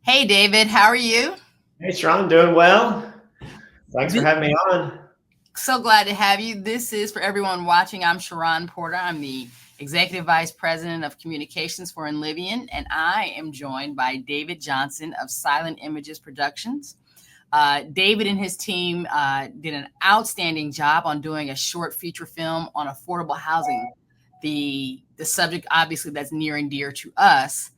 Hey, David, how are you? Hey, Sharon, doing well. Thanks for This, having me on. so glad to have you. This is for everyone watching. I'm Sharon Porter. I'm the Executive Vice President of Communications for INLIVIAN, and I am joined by David Johnson of Silent Images Productions. David and his team did an outstanding job on doing a short feature film on affordable housing, the subject obviously that's near and dear to us.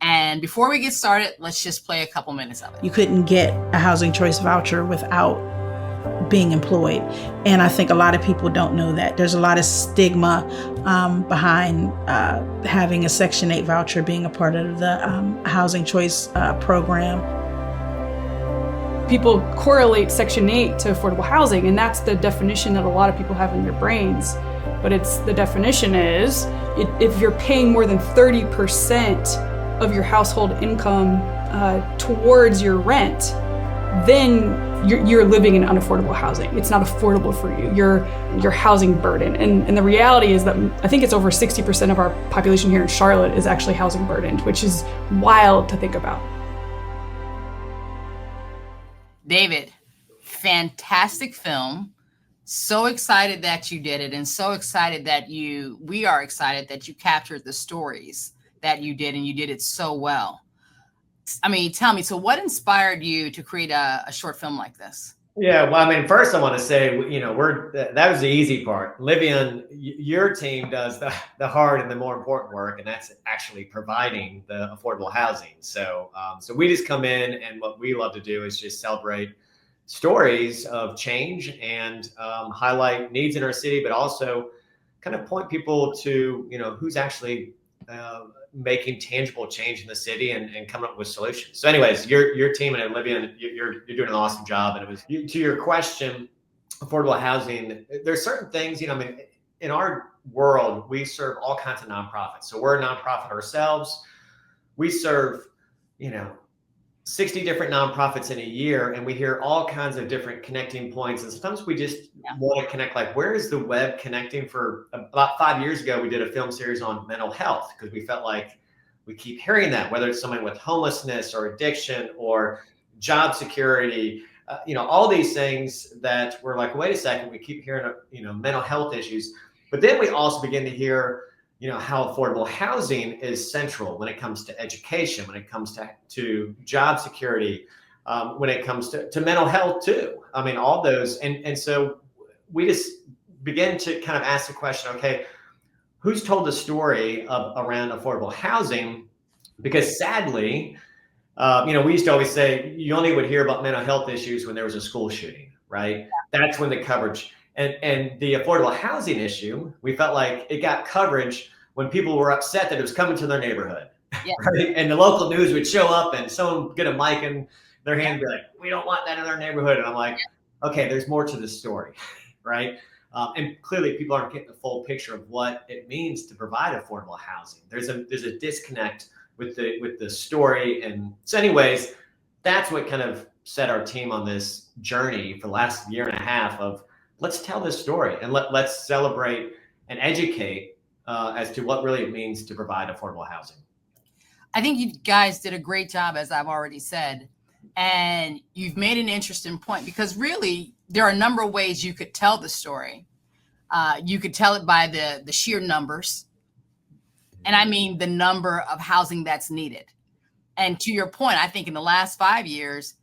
And before we get started, let's just play a couple minutes of it. You couldn't get a housing choice voucher without being employed. And I think a lot of people don't know that. There's a lot of stigma behind having a Section 8 voucher, being a part of the housing choice program. People correlate Section 8 to affordable housing, and that's the definition that a lot of people have in their brains. But the definition is, if you're paying more than 30% of your household income towards your rent, then you're living in unaffordable housing. It's not affordable for you. Your housing burden. And the reality is that I think it's over 60% of our population here in Charlotte is actually housing burdened, which is wild to think about. David, fantastic film. So excited that you did it, and so excited that we are excited that you captured the stories that you did, and you did it so well. I mean, tell me, so what inspired you to create a short film like this? Yeah, well, I mean, first I want to say, that was the easy part. Livian, your team does the hard and the more important work, and that's actually providing the affordable housing. So we just come in, and what we love to do is just celebrate stories of change and highlight needs in our city, but also kind of point people to, who's actually making tangible change in the city and coming up with solutions. So anyways, your team and Olivia, you're doing an awesome job. And it was, to your question, affordable housing, there's certain things, in our world, we serve all kinds of nonprofits. So we're a nonprofit ourselves. We serve, 60 different nonprofits in a year, and we hear all kinds of different connecting points. And sometimes we just want to connect, like, where is the web connecting? For about 5 years ago, we did a film series on mental health because we felt like we keep hearing that, whether it's someone with homelessness or addiction or job security, all these things that we're like, wait a second, we keep hearing, mental health issues. But then we also begin to hear, how affordable housing is central when it comes to education, when it comes to job security, when it comes to mental health too. I mean, all those. And so we just begin to kind of ask the question, okay, who's told the story around affordable housing? Because sadly, we used to always say you only would hear about mental health issues when there was a school shooting, right? That's when the coverage. And the affordable housing issue, we felt like it got coverage when people were upset that it was coming to their neighborhood. Yeah. Right? And the local news would show up and someone would get a mic in their hand and be like, we don't want that in our neighborhood. And I'm like, okay, there's more to this story, right? And clearly people aren't getting the full picture of what it means to provide affordable housing. There's a disconnect with the story. And so anyways, that's what kind of set our team on this journey for the last year and a half of, let's tell this story and let's celebrate and educate as to what really it means to provide affordable housing. I think you guys did a great job, as I've already said, and you've made an interesting point, because really there are a number of ways you could tell the story. You could tell it by the sheer numbers, and I mean the number of housing that's needed. And to your point, I think in the last 5 years,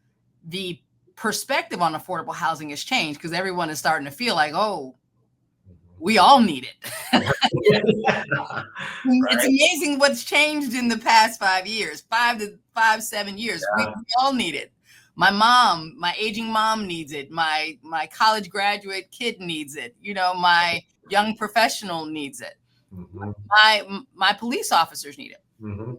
the perspective on affordable housing has changed because everyone is starting to feel like, oh, we all need it. It's amazing what's changed in the past 5 years, 7 years. We all need it. My aging mom needs it. My college graduate kid needs it. My young professional needs it. Mm-hmm. My police officers need it. Mm-hmm.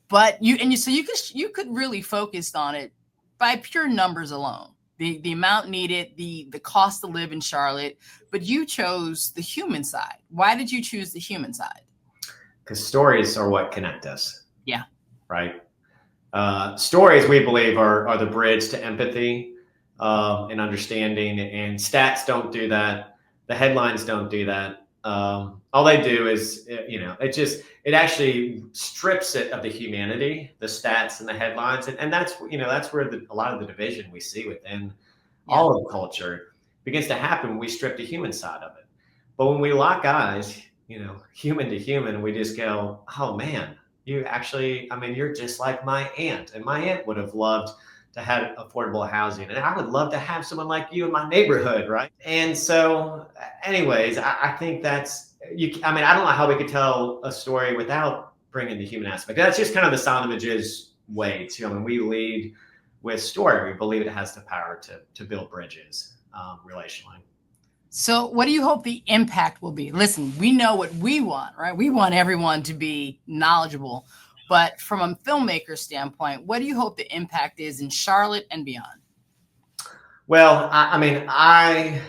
But you could really focus on it by pure numbers alone, the amount needed, the cost to live in Charlotte, but you chose the human side. Why did you choose the human side? Because stories are what connect us. Yeah. Right. Stories, we believe, are the bridge to empathy and understanding, and stats don't do that. The headlines don't do that. All they do is, it actually strips it of the humanity, the stats and the headlines. And that's where a lot of the division we see within all of culture begins to happen when we strip the human side of it. But when we lock eyes, human to human, we just go, oh man, you're just like my aunt, and my aunt would have loved to have affordable housing, and I would love to have someone like you in my neighborhood, right? And so, anyways, I think that's I don't know how we could tell a story without bringing the human aspect. That's just kind of the Sound Images way too. We lead with story. We believe it has the power to build bridges relationally. So what do you hope the impact will be? Listen, we know what we want, right? We want everyone to be knowledgeable. But from a filmmaker standpoint, what do you hope the impact is in Charlotte and beyond? Well, I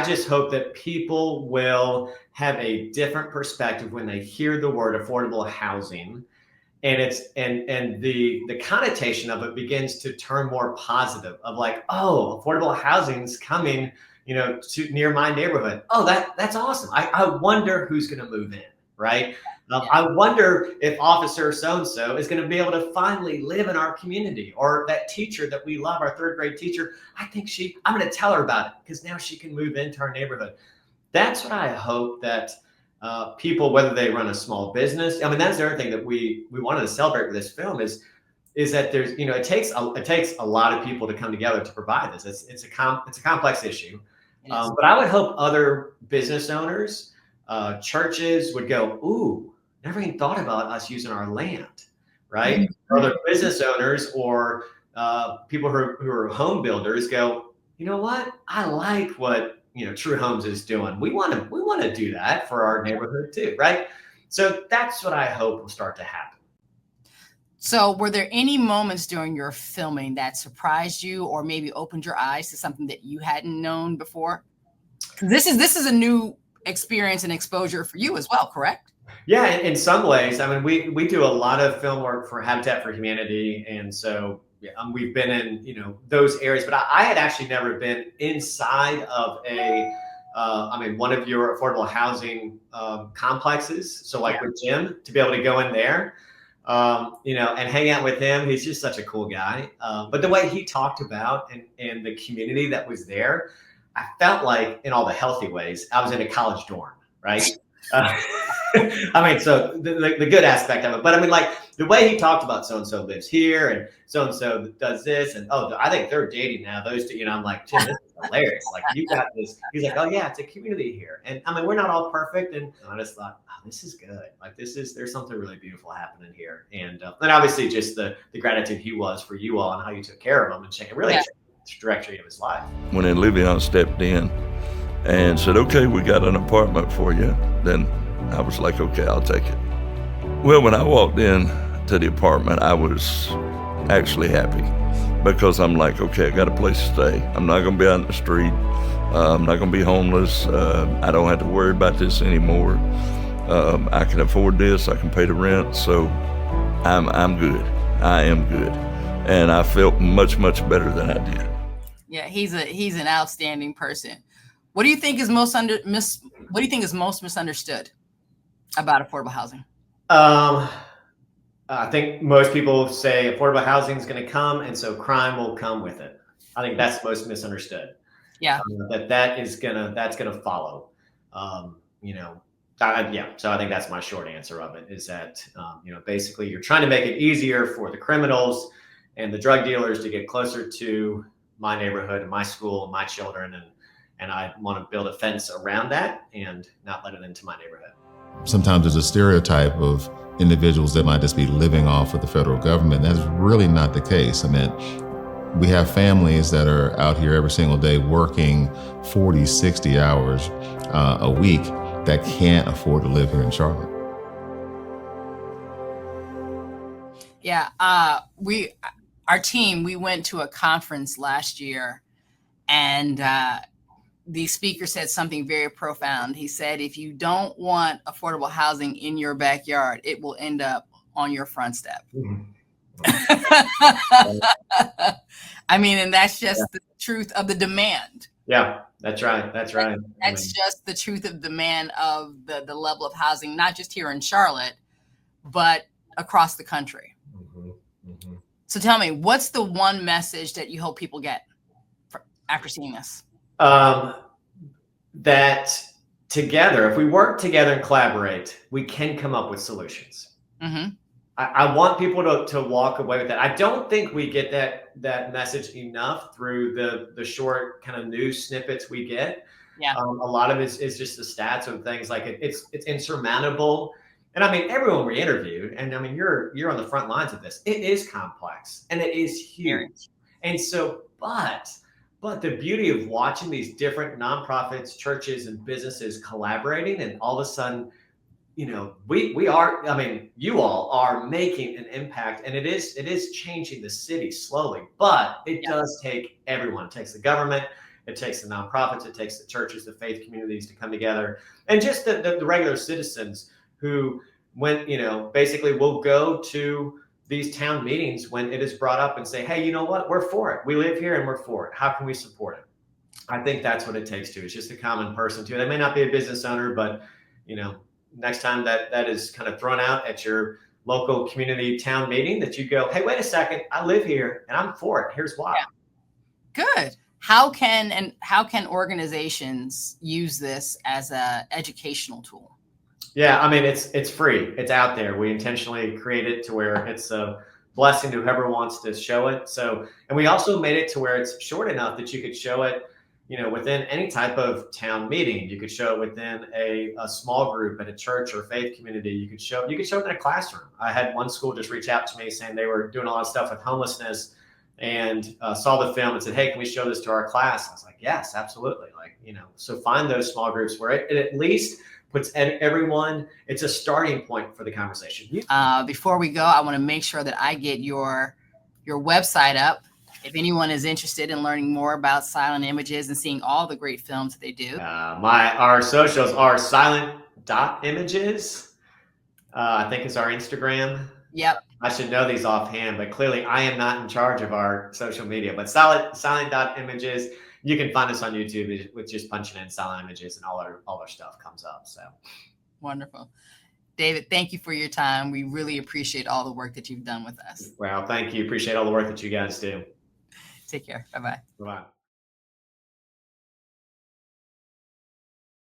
just hope that people will have a different perspective when they hear the word affordable housing, and the connotation of it begins to turn more positive, of like, oh, affordable housing's coming, to near my neighborhood. Oh, that's awesome. I wonder who's going to move in, right? I wonder if officer so-and-so is going to be able to finally live in our community, or that teacher that we love, our third grade teacher. I'm going to tell her about it because now she can move into our neighborhood. That's what I hope that people, whether they run a small business, that's the other thing that we wanted to celebrate with this film is that there's, it takes a lot of people to come together to provide this. It's a complex issue. But I would hope other business owners, churches would go, ooh, never even thought about us using our land, right? Mm-hmm. Or other business owners or people who are home builders go, you know what? I like what True Homes is doing. We want to do that for our neighborhood too, right? So that's what I hope will start to happen. So were there any moments during your filming that surprised you or maybe opened your eyes to something that you hadn't known before? This is a new experience and exposure for you as well, correct? Yeah, in some ways. We do a lot of film work for Habitat for Humanity, and so we've been in those areas. But I had actually never been inside of one of your affordable housing complexes. So like with Jim, to be able to go in there, and hang out with him. He's just such a cool guy. But the way he talked about and the community that was there, I felt like, in all the healthy ways, I was in a college dorm, right? So the good aspect of it, but the way he talked about so-and-so lives here and so-and-so does this, and I think they're dating now, those two, I'm like, Jim, this is hilarious. Like, you got this. He's like, oh yeah, it's a community here. And we're not all perfect. And I just thought, oh, this is good. Like, there's something really beautiful happening here. And obviously just the gratitude he was for you all and how you took care of him and changed the trajectory of his life. When INLIVIAN stepped in and said, okay, we got an apartment for you, then I was like, okay, I'll take it. Well, when I walked in to the apartment, I was actually happy because I'm like, okay, I got a place to stay. I'm not going to be out in the street. I'm not going to be homeless. I don't have to worry about this anymore. I can afford this. I can pay the rent. So I'm good. I am good. And I felt much, much better than I did. Yeah, he's an outstanding person. What do you think is most misunderstood about affordable housing? I think most people say affordable housing is going to come, and so crime will come with it. I think that's most misunderstood. Yeah, that's gonna follow. So I think that's my short answer of it. Is that basically you're trying to make it easier for the criminals and the drug dealers to get closer to my neighborhood and my school and my children, and I want to build a fence around that and not let it into my neighborhood. Sometimes there's a stereotype of individuals that might just be living off of the federal government. That's really not the case. We have families that are out here every single day working 40, 60 hours a week that can't afford to live here in Charlotte. Yeah, our team, we went to a conference last year, and the speaker said something very profound. He said, if you don't want affordable housing in your backyard, it will end up on your front step. Mm-hmm. And that's just the truth of the demand. Yeah, that's right. That's right. That's just the truth of demand of the level of housing, not just here in Charlotte, but across the country. So tell me, what's the one message that you hope people get after seeing this? That together, if we work together and collaborate, we can come up with solutions. I want people to walk away with that. I don't think we get that message enough through the short kind of news snippets we get. Yeah. A lot of it is just the stats of things like it's insurmountable. And I mean, everyone we interviewed, and I mean, you're on the front lines of this. It is complex and it is huge. And so, but the beauty of watching these different nonprofits, churches, and businesses collaborating, and all of a sudden, you know, we are, I mean, you all are making an impact, and it is changing the city slowly, but it does take everyone. It takes the government, it takes the nonprofits, it takes the churches, the faith communities to come together, and just the regular citizens who, when, you know, basically will go to these town meetings when it is brought up and say, hey, you know what, we're for it. We live here and we're for it. How can we support it? I think that's what it takes too. It's just a common person too. They may not be a business owner, but, you know, next time that is kind of thrown out at your local community town meeting, that you go, hey, wait a second, I live here and I'm for it. Here's why. Yeah. Good. How can organizations use this as a educational tool? Yeah, I mean, it's free. It's out there. We intentionally create it to where it's a blessing to whoever wants to show it. So, and we also made it to where it's short enough that you could show it, you know, within any type of town meeting. You could show it within a small group at a church or faith community. You could show it in a classroom. I had one school just reach out to me saying they were doing a lot of stuff with homelessness, and saw the film and said, hey, can we show this to our class? I was like, yes, absolutely. Like, you know, so find those small groups where it at least puts everyone, it's a starting point for the conversation. Before we go, I want to make sure that I get your website up. If anyone is interested in learning more about Silent Images and seeing all the great films that they do. Our socials are silent.images. I think it's our Instagram. Yep. I should know these offhand, but clearly I am not in charge of our social media. But silent.images. You can find us on YouTube with just punching in Silent Images, and all our stuff comes up. So wonderful. David, thank you for your time. We really appreciate all the work that you've done with us. Well, thank you. Appreciate all the work that you guys do. Take care. Bye-bye. Bye-bye.